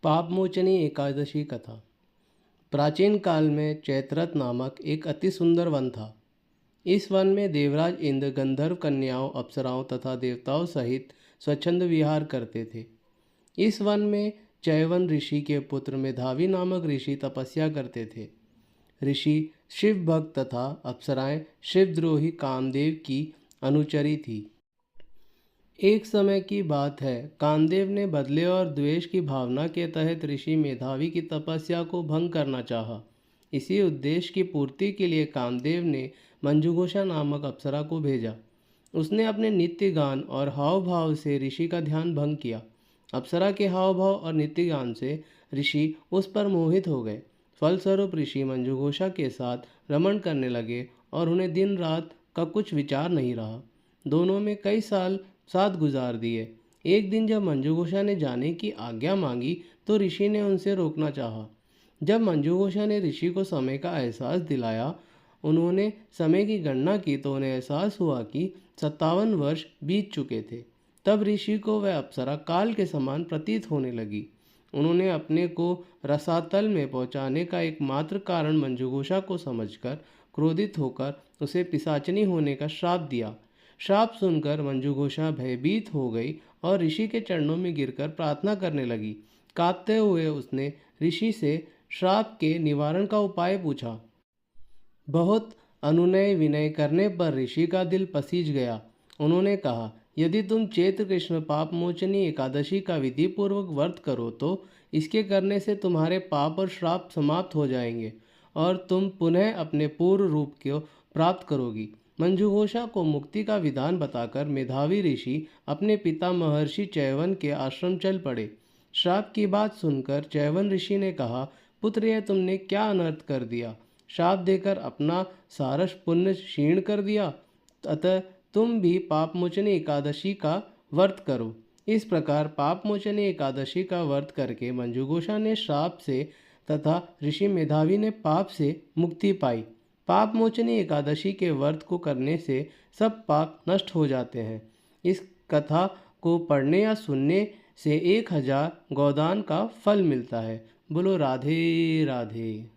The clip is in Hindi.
पापमोचनी एकादशी कथा। प्राचीन काल में चैत्ररथ नामक एक अति सुंदर वन था। इस वन में देवराज इंद्र गंधर्व कन्याओं, अप्सराओं तथा देवताओं सहित स्वच्छंद विहार करते थे। इस वन में चैवन ऋषि के पुत्र मेधावी नामक ऋषि तपस्या करते थे। ऋषि शिव भक्त तथा अप्सराएं शिवद्रोही कामदेव की अनुचरी थी। एक समय की बात है, कामदेव ने बदले और द्वेष की भावना के तहत ऋषि मेधावी की तपस्या को भंग करना चाहा। इसी उद्देश्य की पूर्ति के लिए कामदेव ने मंजुघोषा नामक अप्सरा को भेजा। उसने अपने नित्य गान और हाव भाव से ऋषि का ध्यान भंग किया। अप्सरा के हाव भाव और नित्य गान से ऋषि उस पर मोहित हो गए। फलस्वरूप ऋषि मंजुघोषा के साथ रमण करने लगे और उन्हें दिन रात का कुछ विचार नहीं रहा। दोनों में कई साल साथ गुजार दिए। एक दिन जब मंजुघोषा ने जाने की आज्ञा मांगी तो ऋषि ने उनसे रोकना चाहा। जब मंजुघोषा ने ऋषि को समय का एहसास दिलाया, उन्होंने समय की गणना की तो उन्हें एहसास हुआ कि 57 वर्ष बीत चुके थे। तब ऋषि को वह अप्सरा काल के समान प्रतीत होने लगी। उन्होंने अपने को रसातल में पहुंचाने का एकमात्र कारण मंजुघोषा को समझकर क्रोधित होकर उसे पिशाचनी होने का श्राप दिया। श्राप सुनकर मंजुघोषा भयभीत हो गई और ऋषि के चरणों में गिरकर प्रार्थना करने लगी। कांपते हुए उसने ऋषि से श्राप के निवारण का उपाय पूछा। बहुत अनुनय विनय करने पर ऋषि का दिल पसीज गया। उन्होंने कहा, यदि तुम चैत्र कृष्ण पाप मोचनी एकादशी का विधि पूर्वक व्रत करो तो इसके करने से तुम्हारे पाप और श्राप समाप्त हो जाएंगे और तुम पुनः अपने पूर्व रूप को प्राप्त करोगी। मंजुघोषा को मुक्ति का विधान बताकर मेधावी ऋषि अपने पिता महर्षि चैवन के आश्रम चल पड़े। श्राप की बात सुनकर चैवन ऋषि ने कहा, पुत्र, यह तुमने क्या अनर्थ कर दिया। श्राप देकर अपना सारस पुण्य क्षीण कर दिया। अतः तुम भी पापमोचनी एकादशी का व्रत करो। इस प्रकार पापमोचनी एकादशी का व्रत करके मंजुघोषा ने श्राप से तथा ऋषि मेधावी ने पाप से मुक्ति पाई। पापमोचनी एकादशी के व्रत को करने से सब पाप नष्ट हो जाते हैं। इस कथा को पढ़ने या सुनने से 1000 गोदान का फल मिलता है। बोलो राधे राधे।